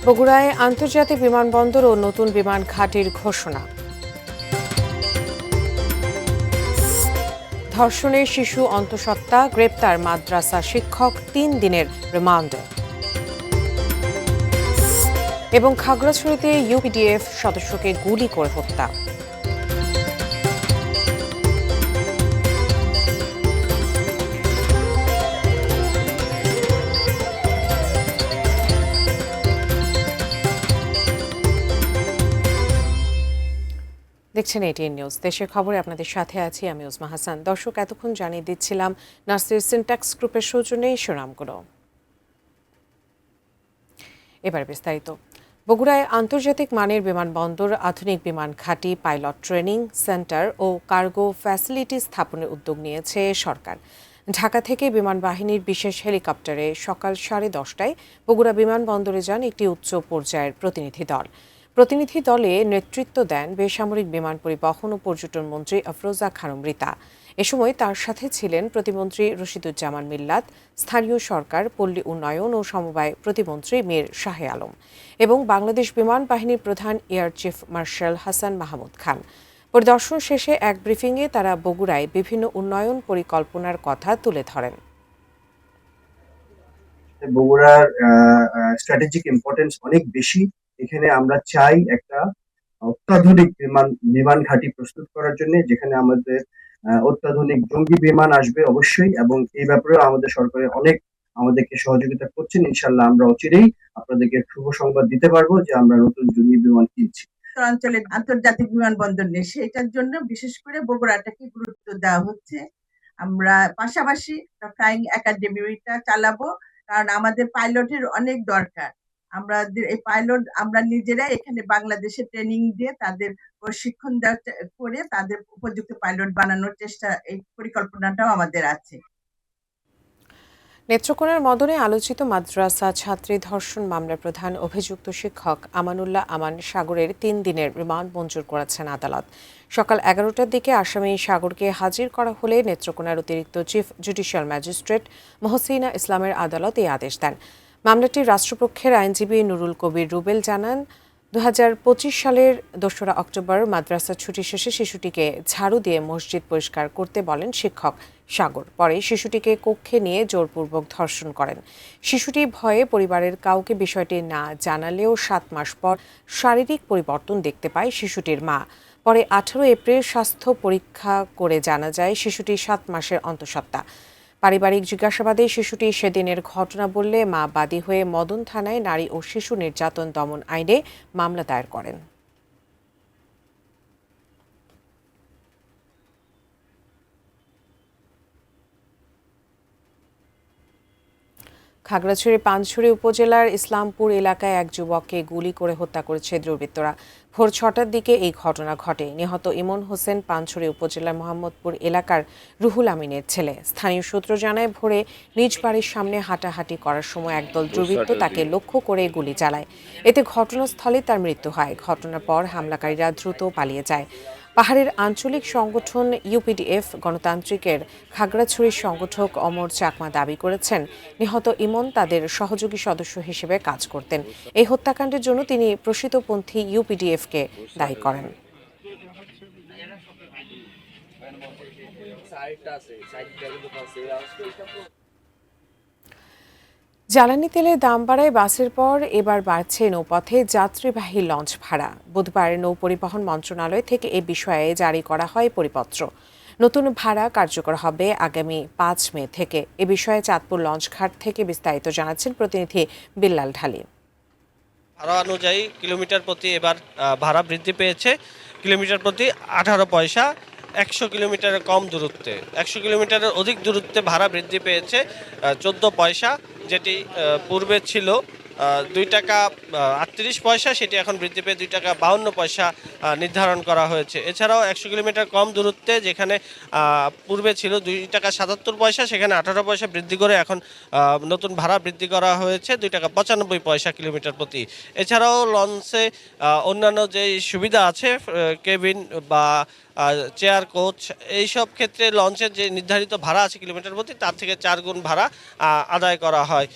বগুড়ায় আন্তর্জাতিক বিমানবন্দর ও নতুন বিমান ঘাঁটির ঘোষণা। ধর্ষণে শিশু অন্তঃসত্ত্বা, গ্রেপ্তার মাদ্রাসা শিক্ষক, 3 দিনের রিমান্ডে। এবং খাগড়াছড়িতে ইউপিডিএফ সদস্যকে গুলি করে হত্যা। দেখছেন এটিএন নিউজ। দেশের খবরে আপনাদের সাথে আছি আমি উজমা হাসান। দর্শক, এতক্ষণ জানিয়ে দিচ্ছিলাম নাসির সিনট্যাক্স গ্রুপের সৌজন্যে শিরোনামগুলো। এবার বিস্তারিত। বগুড়ায় আন্তর্জাতিক মানের বিমানবন্দর, আধুনিক বিমান ঘাঁটি, পাইলট ট্রেনিং সেন্টার ও কার্গো ফ্যাসিলিটি স্থাপনের উদ্যোগ নিয়েছে সরকার। ঢাকা থেকে বিমান বাহিনীর বিশেষ হেলিকপ্টারে সকাল 10:30টায় বগুড়া বিমানবন্দরে যান একটি উচ্চ পর্যায়ের প্রতিনিধি দল। প্রতিনিধি দলে নেতৃত্ব দেন বেসামরিক বিমান পরিবহন ও পর্যটন মন্ত্রী আফরোজা খানম রিতা। এ সময় তার সাথে ছিলেন প্রতিমন্ত্রী রশিদুজ্জামান মিল্লাত, স্থানীয় সরকার, পল্লী উন্নয়ন ও সমবায় প্রতিমন্ত্রী মীর শাহে আলম এবং বাংলাদেশ বিমান বাহিনীর প্রধান air chief marshal Hasan Mahmud Khan. পরিদর্শন শেষে এক ব্রিফিংয়ে তারা বগুড়ায় বিভিন্ন উন্নয়ন পরিকল্পনার কথা তুলে ধরেন। বগুড়ার স্ট্র্যাটেজিক ইম্পর্টেন্স অনেক বেশি। এখানে আমরা চাই একটা অত্যাধুনিক বিমান ঘাঁটি প্রস্তুত করার জন্য, যেখানে আমাদের অত্যাধুনিক জঙ্গি বিমান আসবে অবশ্যই, এবং এই ব্যাপারে আমাদের সরকারের অনেক আমাদেরকে সহযোগিতা করছেন। ইনশাল্লাহ আমরা অচিরেই আপনাদেরকে শুভ সংবাদ দিতে পারবো যে আমরা নতুন জঙ্গি বিমান কিনছি। অঞ্চলে আন্তর্জাতিক বিমানবন্দর নেই, সেটার জন্য বিশেষ করে বগুড়াটাকে গুরুত্ব দেওয়া হচ্ছে। আমরা পাশাপাশি ফ্লাইং একাডেমিটা চালাবো, কারণ আমাদের পাইলটের অনেক দরকার। এই পাইলট আমরা নিজেরাই এখানে বাংলাদেশে ট্রেনিং দিয়ে তাদের প্রশিক্ষণ করে তাদের উপযুক্ত পাইলট বানানোর চেষ্টা, এই পরিকল্পনাটাও আমাদের আছে। নেত্রকোনার মদনে আলোচিত মাদ্রাসা ছাত্রী ধর্ষণ মামলার প্রধান অভিযুক্ত শিক্ষক আমানুল্লাহ আমান সাগরের 3 দিনের রিমান্ড মঞ্জুর করেছেন আদালত। সকাল 11টার দিকে আসামি সাগরকে হাজির করা হলে নেত্রকোনার অতিরিক্ত চিফ জুডিশিয়াল ম্যাজিস্ট্রেট মহসিনা ইসলামের আদালত এই আদেশ দেন। মামলাটির রাষ্ট্রপক্ষের আইনজীবী নুরুল কবির রুবেল জানান, 2025 সালের 2রা অক্টোবর মাদ্রাসা ছুটি শেষে শিশুটিকে ঝাড়ু দিয়ে মসজিদ পরিষ্কার করতে বলেন শিক্ষক সাগর। পরে শিশুটিকে কক্ষে নিয়ে জোরপূর্বক ধর্ষণ করেন। শিশুটি ভয়ে পরিবারের কাউকে বিষয়টি না জানালেও 7 মাস পর শারীরিক পরিবর্তন দেখতে পায় শিশুটির মা। পরে 18 এপ্রিল স্বাস্থ্য পরীক্ষা করে জানা যায় শিশুটি 7 মাসের অন্তঃসত্ত্বা। পারিবারিক জিজ্ঞাসাবাদে শিশুটি সেদিনের ঘটনা বললে মা বাদী হয়ে মদন থানায় নারী ও শিশু নির্যাতন দমন আইনে মামলা দায়ের করেন। খাগড়াছড়ির পানছড়ি উপজেলার ইসলামপুর এলাকায় এক যুবককে গুলি করে হত্যা করেছে দুর্বৃত্তরা। ভোর 6টার দিকে এই ঘটনা ঘটে। নিহত ইমন হোসেন পানছড়ি উপজেলার মোহাম্মদপুর এলাকার রুহুল আমিনের ছেলে। স্থানীয় সূত্র জানায়, ভোরে নিজ বাড়ির সামনে হাঁটাহাঁটি করার সময় একদল দুর্বৃত্ত তাকে লক্ষ্য করে গুলি চালায়। এতে ঘটনাস্থলে তার মৃত্যু হয়। ঘটনার পর হামলাকারীরা দ্রুত পালিয়ে যায়। পাহাড়ের আঞ্চলিক সংগঠন ইউপিডিএফ গণতান্ত্রিকের খাগড়াছড়ির সংগঠক অমর চাকমা দাবি করেছেন, নিহত ইমন তাদের সহযোগী সদস্য হিসেবে কাজ করতেন। এই হত্যাকাণ্ডের জন্য তিনি প্রসিদ্ধপন্থী ইউপিডিএফকে দায়ী করেন। জ্বালানি তেলের দাম বাড়ায় বাসের পর এবার বাড়ছে নৌপথে যাত্রীবাহী লঞ্চ ভাড়া। বুধবার নৌ পরিবহন মন্ত্রণালয় থেকে এ বিষয়ে জারি করা হয় পরিপত্র। নতুন ভাড়া কার্যকর হবে আগামী 5 মে থেকে। এ বিষয়ে চাঁদপুর লঞ্চঘাট থেকে বিস্তারিত জানাচ্ছেন প্রতিনিধি বিল্লাল ঢালি। ভাড়া অনুযায়ী কিলোমিটার প্রতি এবার ভাড়া বৃদ্ধি পেয়েছে। কিলোমিটার প্রতি 18 পয়সা। 100 কিলোমিটারের কম দূরত্বে, 100 কিলোমিটারের অধিক দূরত্বে ভাড়া বৃদ্ধি পেয়েছে 14 পয়সা, যেটি পূর্বে ছিল 2 টাকা 38 পয়সা, সেটি এখন বৃদ্ধি পেয়ে 2 টাকা 52 পয়সা নির্ধারণ করা হয়েছে। এছাড়াও 100 কিলোমিটার কম দূরত্বে যেখানে পূর্বে ছিল 2 টাকা 77 পয়সা, সেখানে 18 পয়সা বৃদ্ধি করে এখন নতুন ভাড়া বৃদ্ধি করা হয়েছে 2 টাকা 95 পয়সা কিলোমিটার প্রতি। এছাড়াও লঞ্চে অন্যান্য যে সুবিধা আছে, কেবিন বা চেয়ার, কোচ, এইসব ক্ষেত্রে লঞ্চের যে নির্ধারিত ভাড়া আছে কিলোমিটার প্রতি, তার থেকে 4 গুণ ভাড়া আদায় করা হয়।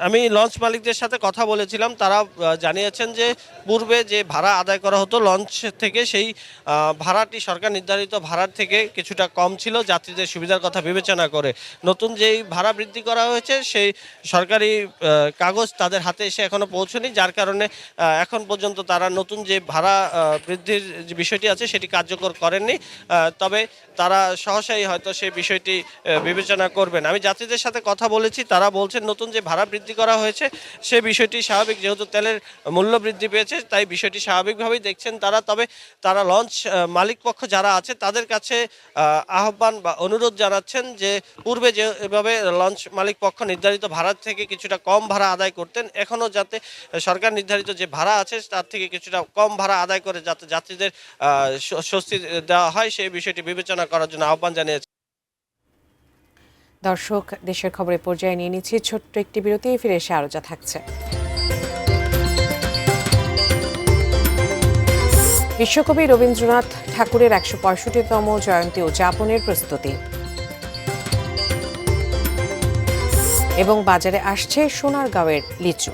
আমি লঞ্চ মালিকদের সাথে কথা বলেছিলাম, তারা জানিয়েছেন যে পূর্বে যে ভাড়া আদায় করা হতো লঞ্চ থেকে, সেই ভাড়াটি সরকার নির্ধারিত ভাড়ার থেকে কিছুটা কম ছিল যাত্রীদের সুবিধার কথা বিবেচনা করে। নতুন যেই ভাড়া বৃদ্ধি করা হয়েছে সেই সরকারি কাগজ তাদের হাতে এসে এখনো পৌঁছয়নি, যার কারণে এখন পর্যন্ত তারা নতুন যে ভাড়া বৃদ্ধির যে বিষয়টি আছে সেটি কার্যকর করেননি। তবে তারা সহসাই হয়তো সেই বিষয়টি বিবেচনা করবেন। আমি যাত্রীদের সাথে কথা বলেছি, তারা বলছেন নতুন যে ভাড়া বৃদ্ধি করা হয়েছে সে বিষয়টি স্বাভাবিক, যেহেতু তেলের মূল্য বৃদ্ধি পেয়েছে তাই বিষয়টি স্বাভাবিকভাবেই দেখছেন তারা। তবে তারা লঞ্চ মালিক পক্ষ যারা আছে তাদের কাছে আহ্বান বা অনুরোধ জানাচ্ছেন যে পূর্বে যেভাবে লঞ্চ মালিক পক্ষ নির্ধারিত ভাড়া থেকে কিছুটা কম ভাড়া আদায় করতেন, এখনও যাতে সরকার নির্ধারিত যে ভাড়া আছে তার থেকে কিছুটা কম ভাড়া আদায় করে যাতে যাত্রীদের স্বস্তি দেওয়া হয় সেই বিষয়টি বিবেচনা করার জন্য আহ্বান জানিয়েছে। দর্শক, দেশের খবরের পর্যায়ে নিয়ে নিচ্ছি ছোট্ট একটি বিরতি, ফিরে এসে আরও যা থাকছে। বিশ্বকবি রবীন্দ্রনাথ ঠাকুরের ১৬৫তম জয়ন্তী উদযাপনের প্রস্তুতি এবং বাজারে আসছে সোনারগাঁওয়ের লিচু।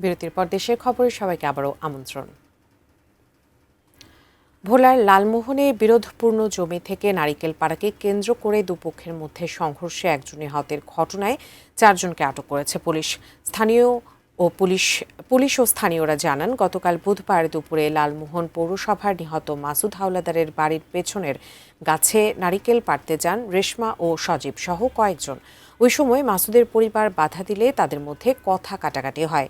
বিরতির পর দেশের খবরে সবাইকে আবারও আমন্ত্রণ। ভোলার লালমোহনে বিরোধপূর্ণ জমি থেকে নারিকেল পাড়াকে কেন্দ্র করে দুপক্ষের মধ্যে সংঘর্ষে একজন নিহতের ঘটনায় 4 জনকে আটক করেছে পুলিশ। পুলিশ ও স্থানীয়রা জানান, গতকাল বুধবার দুপুরে লালমোহন পৌরসভার নিহত মাসুদ হাওলাদারের বাড়ির পেছনের গাছে নারিকেল পাড়তে যান রেশমা ও সজীব সহ কয়েকজন। ওই সময় মাসুদের পরিবার বাধা দিলে তাদের মধ্যে কথা কাটাকাটি হয়।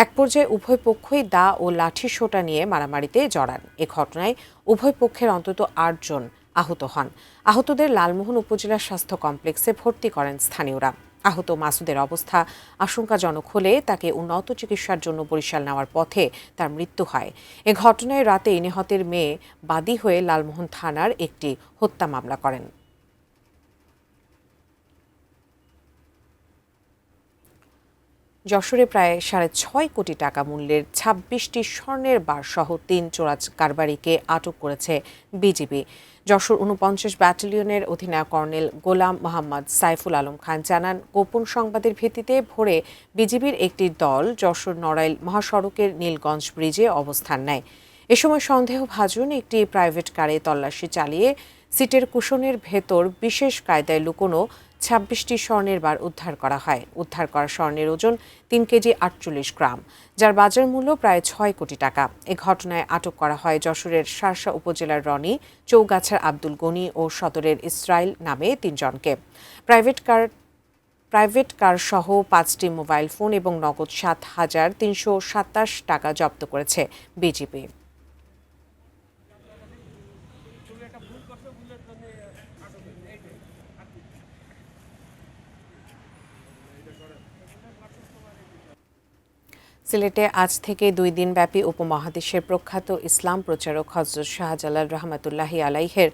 এক পর্যায়ে উভয় পক্ষই দা ও লাঠি সোঁটা নিয়ে মারামারিতে জড়ান। এ ঘটনায় উভয় পক্ষের অন্তত 8 জন আহত হন। আহতদের লালমোহন উপজেলা স্বাস্থ্য কমপ্লেক্সে ভর্তি করেন স্থানীয়রা। আহত মাসুদের অবস্থা আশঙ্কাজনক হলে তাকে উন্নত চিকিৎসার জন্য বরিশাল নেওয়ার পথে তার মৃত্যু হয়। এ ঘটনায় রাতে নিহতের মেয়ে বাদী হয়ে লালমোহন থানার একটি হত্যা মামলা করেন। যশোরে প্রায় 6.5 কোটি টাকা মূল্যের 26টি স্বর্ণের বার সহ 3 চোরাজ কারবারিকে আটক করেছে বিজিবি। যশোর 49 ব্যাটালিয়নের অধিনায়ক কর্নেল গোলাম মোহাম্মদ সাইফুল আলম খান জানান, গোপন সংবাদের ভিত্তিতে ভোরে বিজিবির একটি দল যশোর নড়াইল মহাসড়কের নীলগঞ্জ ব্রিজে অবস্থান নেয়। এ সময় সন্দেহভাজন একটি প্রাইভেট কারে তল্লাশি চালিয়ে সিটের কুশনের ভেতর বিশেষ কায়দায় লুকোনো 26টি স্বর্ণের বার উদ্ধার করা হয়। উদ্ধার করা স্বর্ণের ওজন 3 কেজি 48 গ্রাম, যার বাজার মূল্য প্রায় 6 কোটি টাকা। এ ঘটনায় আটক করা হয় যশোরের শার্শা উপজেলার রনি, চৌগাছার আব্দুল গনি ও সদরের ইসরাইল নামে 3 জনকে। প্রাইভেট কার সহ 5টি মোবাইল ফোন এবং নগদ 7,327 টাকা জব্দ করেছে বিজিবি। সিলেটে আজ থেকে 2 দিনব্যাপী উপমহাদেশের প্রখ্যাত ইসলাম প্রচারক হযরত শাহজালাল রহমাতুল্লাহি আলাইহের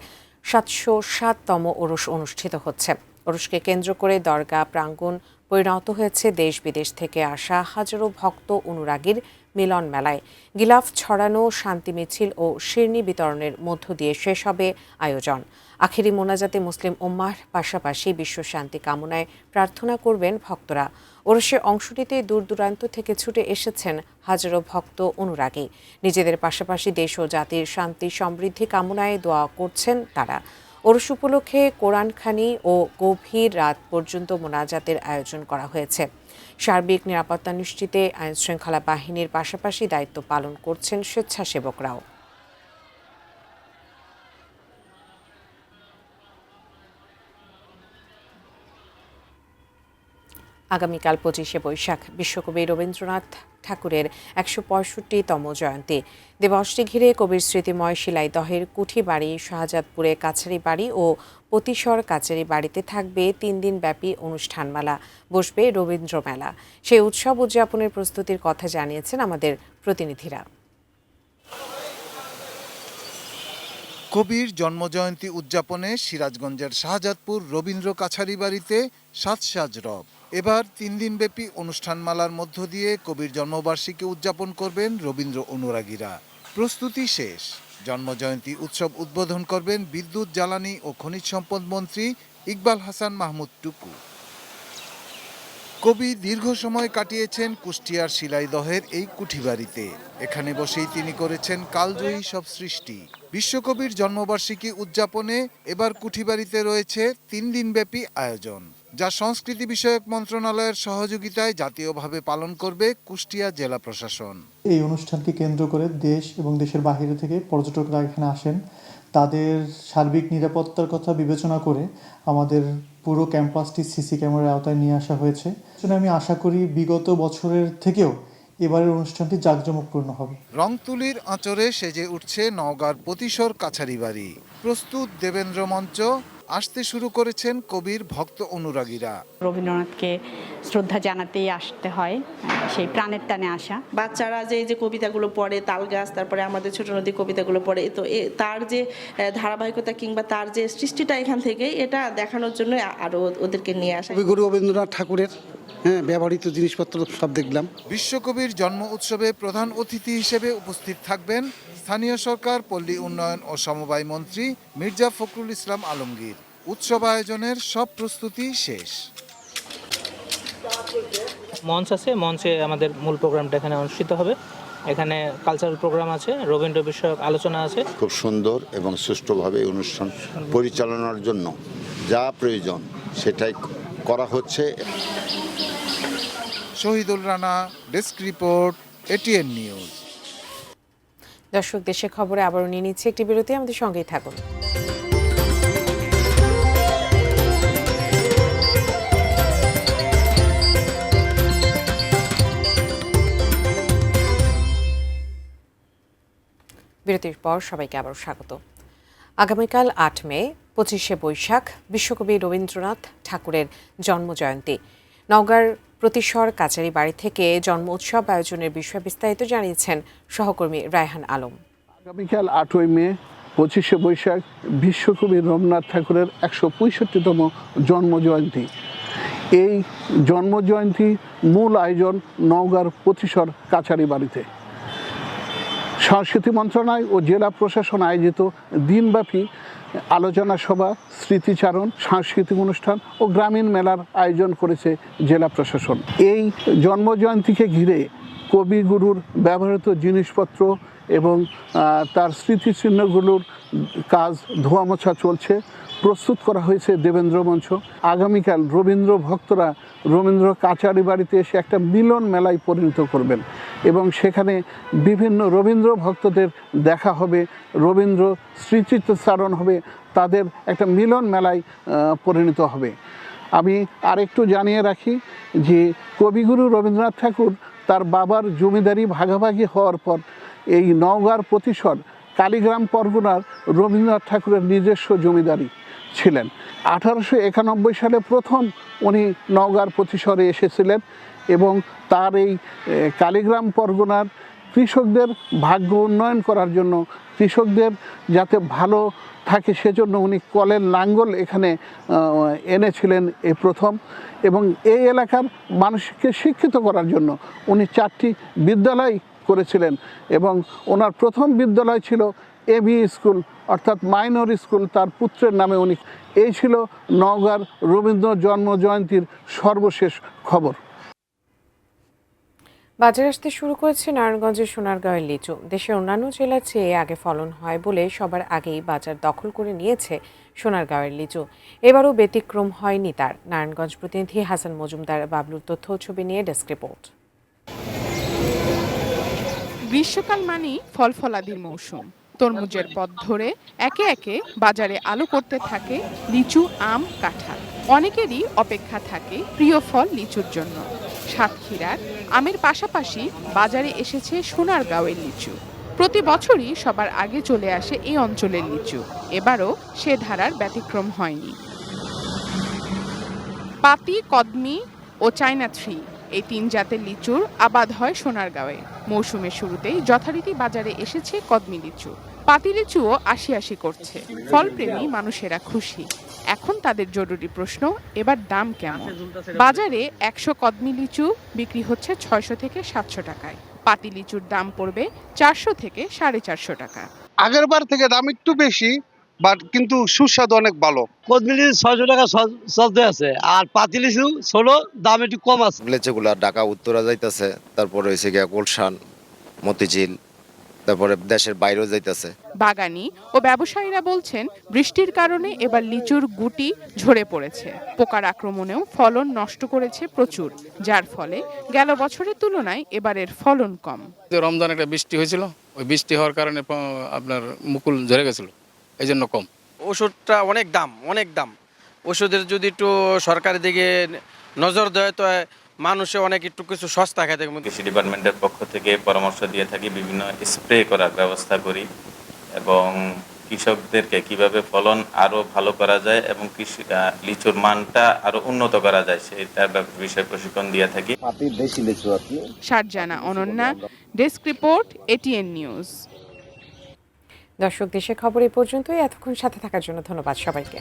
707তম ওরস অনুষ্ঠিত হচ্ছে। ওরসকে কেন্দ্র করে দরগা প্রাঙ্গণ পরিণত হয়েছে দেশ বিদেশ থেকে আসা হাজারো ভক্ত অনুরাগীর মিলন মেলায়। গিলাফ ছড়ানো, শান্তি মিছিল ও শিরনি বিতরণের মধ্য দিয়ে শেষ হবে আয়োজন। আখেরি মোনাজাতে মুসলিম উম্মাহর পাশাপাশি বিশ্ব শান্তি কামনায় প্রার্থনা করবেন ভক্তরা। ওরসে অংশ নিতে দূর দূরান্ত থেকে ছুটে এসেছেন হাজারো ভক্ত অনুরাগী। নিজেদের পাশাপাশি দেশ ও জাতির শান্তি সমৃদ্ধি কামনায় দোয়া করছেন তারা। ওরস উপলক্ষে কোরআনখানি ও গভীর রাত পর্যন্ত মোনাজাতের আয়োজন করা হয়েছে। সার্বিক নিরাপত্তা নিশ্চিতে আইনশৃঙ্খলা বাহিনীর পাশাপাশি দায়িত্ব পালন করছেন স্বেচ্ছাসেবকরাও। আগামীকাল 25শে বৈশাখ বিশ্বকবি রবীন্দ্রনাথ ঠাকুরের 165তম জয়ন্তী। দিবসটি ঘিরে কবির স্মৃতিময় শিলাইদহের কুঠি বাড়ি, শাহজাদপুরে কাছারি বাড়ি ও পতিশর কাছারি বাড়িতে থাকবে 3 দিনব্যাপী অনুষ্ঠানমালা, বসবে রবীন্দ্র মেলা। সেই উৎসব উদযাপনের প্রস্তুতির কথা জানিয়েছেন আমাদের প্রতিনিধিরা। কবির জন্মজয়ন্তী উদযাপনে সিরাজগঞ্জের শাহজাদপুর রবীন্দ্র কাছারি বাড়িতে সাজ রব। এবার 3 দিনব্যাপী অনুষ্ঠানমালার মধ্য দিয়ে কবির জন্মবার্ষিকী উদযাপন করবেন রবীন্দ্র অনুরাগীরা। প্রস্তুতি শেষ। জন্মজয়ন্তী উৎসব উদ্বোধন করবেন বিদ্যুৎ, জ্বালানি ও খনিজ সম্পদ মন্ত্রী ইকবাল হাসান মাহমুদ টুকু। কবি দীর্ঘ সময় কাটিয়েছেন কুষ্টিয়ার শিলাইদহের এই কুঠিবাড়িতে। এখানে বসেই তিনি করেছেন কালজয়ী সব সৃষ্টি। বিশ্বকবির জন্মবার্ষিকী উদযাপনে এবার কুঠিবাড়িতে রয়েছে 3 দিনব্যাপী আয়োজন, যা সংস্কৃতি বিষয়ক মন্ত্রণালয়ের সহযোগিতায় জাতীয়ভাবে পালন করবে কুষ্টিয়া জেলা প্রশাসন। এই অনুষ্ঠানকে কেন্দ্র করে দেশ এবং দেশের বাইরে থেকে পর্যটকরা এখানে আসেন। তাদের সার্বিক নিরাপত্তার কথা বিবেচনা করে আমাদের পুরো ক্যাম্পাসটি সিসি ক্যামেরার আওতায় নিয়ে আসা হয়েছে। আমি আশা করি বিগত বছরের থেকেও এবারের অনুষ্ঠানটি জাঁকজমকপূর্ণ হবে। রংতুলির আঁচড়ে সেজে উঠছে নওগাঁর প্রতিশর কাছারি বাড়ি। প্রস্তুত দেবেন্দ্র মঞ্চ। আসতে শুরু করেছেন কবির ভক্ত অনুরাগীরা। রবীন্দ্রনাথকে শ্রদ্ধা জানাতেই আসতে হয়, সেই প্রাণের টানে আসা। বাচ্চারা যে কবিতাগুলো পড়ে, তালগাছ, তারপরে আমাদের ছোট নদী কবিতাগুলো পড়ে, তো তার যে ধারাবাহিকতা কিংবা তার যে সৃষ্টিটা এখান থেকে এটা দেখানোর জন্য আরো ওদেরকে নিয়ে আসা। কবিগুরু রবীন্দ্রনাথ ঠাকুরের ব্যবহৃত জিনিসপত্র সব দেখলাম। বিশ্বকবির জন্ম উৎসবে প্রধান অতিথি হিসেবে উপস্থিত থাকবেন স্থানীয় সরকার, পল্লী উন্নয়ন ও সমবায় মন্ত্রী মির্জা ফখরুল ইসলাম আলমগীর। উৎসব আয়োজনের সব প্রস্তুতি শেষ। মঞ্চ আছে, মঞ্চে আমাদের মূল প্রোগ্রামটা এখানে অনুষ্ঠিত হবে। এখানে কালচারাল প্রোগ্রাম আছে, রবীন্দ্র বিষয়ক আলোচনা আছে। খুব সুন্দর এবং সুষ্ঠুভাবে অনুষ্ঠান পরিচালনার জন্য যা প্রয়োজন সেটাই করা হচ্ছে। Shahidul Rana, desk report, ATN news. দর্শক, দেশের খবরে আবারও নিয়ে নিচ্ছে একটি বিরতি, আমাদের সঙ্গেই থাকুন। বিরতির পর সবাইকে আবারও স্বাগত। আগামীকাল 8 মে 25শে বৈশাখ বিশ্বকবি রবীন্দ্রনাথ ঠাকুরের জন্মজয়ন্তী। নওগাঁর প্রতিশর কাছারি বাড়ি থেকে জন্ম উৎসব আয়োজনের বিষয়ে বিস্তারিত জানিয়েছেন সহকর্মী রায়হান আলম। আগামীকাল 8ই মে 25শে বৈশাখ বিশ্বকবি রবীন্দ্রনাথ ঠাকুরের 165তম জন্মজয়ন্তী। এই জন্মজয়ন্তী মূল আয়োজন নওগাঁর প্রতিশর কাছারি বাড়িতে। সংস্কৃতি মন্ত্রণালয় ও জেলা প্রশাসন আয়োজিত দিনব্যাপী আলোচনা সভা, স্মৃতিচারণ, সাংস্কৃতিক অনুষ্ঠান ও গ্রামীণ মেলার আয়োজন করেছে জেলা প্রশাসন। এই জন্মজয়ন্তীকে ঘিরে কবিগুরুর ব্যবহৃত জিনিসপত্র এবং তার স্মৃতিচিহ্নগুলোর কাজ ধোয়ামোছা চলছে। প্রস্তুত করা হয়েছে দেবেন্দ্র মঞ্চ। আগামীকাল রবীন্দ্র ভক্তরা রবীন্দ্র কাছারি বাড়িতে এসে একটা মিলন মেলায় পরিণত করবেন এবং সেখানে বিভিন্ন রবীন্দ্র ভক্তদের দেখা হবে, রবীন্দ্র স্মৃতিচারণ হবে, তাদের একটা মিলন মেলায় পরিণত হবে। আমি আরেকটু জানিয়ে রাখি যে কবিগুরু রবীন্দ্রনাথ ঠাকুর তার বাবার জমিদারি ভাগাভাগি হওয়ার পর এই নওগাঁর প্রতিশর কালীগ্রাম পরগনার রবীন্দ্রনাথ ঠাকুরের নিজস্ব জমিদারি ছিলেন। 1891 সালে প্রথম উনি নওগাঁর প্রতিশরে এসেছিলেন এবং তার এই কালীগ্রাম পরগনার কৃষকদের ভাগ্য উন্নয়ন করার জন্য, কৃষকদের যাতে ভালো থাকে সেজন্য উনি কলের লাঙ্গল এখানে এনেছিলেন এই প্রথম। এবং এই এলাকার মানুষকে শিক্ষিত করার জন্য উনি 4টি বিদ্যালয় করেছিলেন এবং ওনার প্রথম বিদ্যালয় ছিল এবি স্কুল, অর্থাৎ মাইনর স্কুল, তার পুত্রের নামে উনি। এই ছিল নওগাঁর রবীন্দ্র জন্মজয়ন্তীর সর্বশেষ খবর। বাজারে আসতে শুরু করেছে নারায়ণগঞ্জের সোনারগাঁওয়ের লিচু। দেশের অন্যান্য জেলার চেয়ে আগে ফলন হয় বলে সবার আগেই বাজার দখল করে নিয়েছে সোনারগাঁওয়ের লিচু। এবারও ব্যতিক্রম হয়নি তার। নারায়ণগঞ্জ প্রতিনিধি হাসান মজুমদার বাবলুর তথ্য ছবি নিয়ে ডেস্ক রিপোর্ট। গ্রীষ্মকাল মানেই ফল ফলাদির মৌসুম। তরমুজের পথ ধরে একে একে বাজারে আলো করতে থাকে লিচু, আম, কাঁঠাল। অনেকেরই অপেক্ষা থাকে প্রিয় ফল লিচুর জন্য। সাতক্ষীরার আমের পাশাপাশি বাজারে এসেছে সোনারগাঁওয়ের লিচু। প্রতি বছরই সবার আগে চলে আসে এই অঞ্চলের লিচু। এবারও সে ধারার ব্যতিক্রম হয়নি। পাতি, কদমি ও চায়না 3 এই 3 জাতের লিচুর আবাদ হয় সোনারগাঁওয়ে। মৌসুমের শুরুতেই যথারীতি বাজারে এসেছে কদমি লিচু। পাতিলিচুও আশি করছে। ফলপ্রেমী মানুষেরা খুশি। এখন তাদের জরুরি প্রশ্ন, এবার দাম কেমন? বাজারে 100 কদমি লিচু বিক্রি হচ্ছে 600 থেকে 700 টাকায়। পাতি লিচুর দাম পড়বে 400 থেকে 450 টাকা। আগের বার থেকে দাম একটু বেশি, বাট কিন্তু সুস্বাদু অনেক ভালো। কদমি লিচু 600 টাকা চলতে আছে, আর পাতি লিচু ছোট, দাম একটু কম আছে। লিচুগুলা ঢাকা উত্তরা যাইতেছে, তারপরে হয়েছে গিয়া গুলশান, মতিঝিল, তারপরে দেশের বাইরেও যাইতেছে। বাগানি ও ব্যবসায়ীরা বলছেন, বৃষ্টির কারণে এবার লিচুর গুটি ঝরে পড়েছে। পোকার আক্রমণেও ফলন নষ্ট করেছে প্রচুর, যার ফলে গেল বছরের তুলনায় এবারের ফলন কম। রমজান একটা বৃষ্টি হয়েছিল, ওই বৃষ্টি হওয়ার কারণে আপনার মুকুল ঝরে গেছিল, এই জন্য কম। ওষুধটা অনেক দাম। ওষুধের যদি একটু সরকারের দিকে নজর দেয় তো মানুষে অনেক একটু কিছু সস্তা খেতে। কৃষি ডিপার্টমেন্টের পক্ষ থেকে পরামর্শ দিয়ে থাকি, বিভিন্ন স্প্রে করার ব্যবস্থা করি এবং কৃষকদেরকে কিভাবে ফলন আরো ভালো করা যায় এবং লিচুর মানটা আরো উন্নত করা যায় সেটার বিষয়ে প্রশিক্ষণ দিয়ে থাকি। Sharjana Ananya, desk report, ATN news. দর্শক, দেশের খবর এই পর্যন্তই। এতক্ষণ সাথে থাকার জন্য ধন্যবাদ সবাইকে।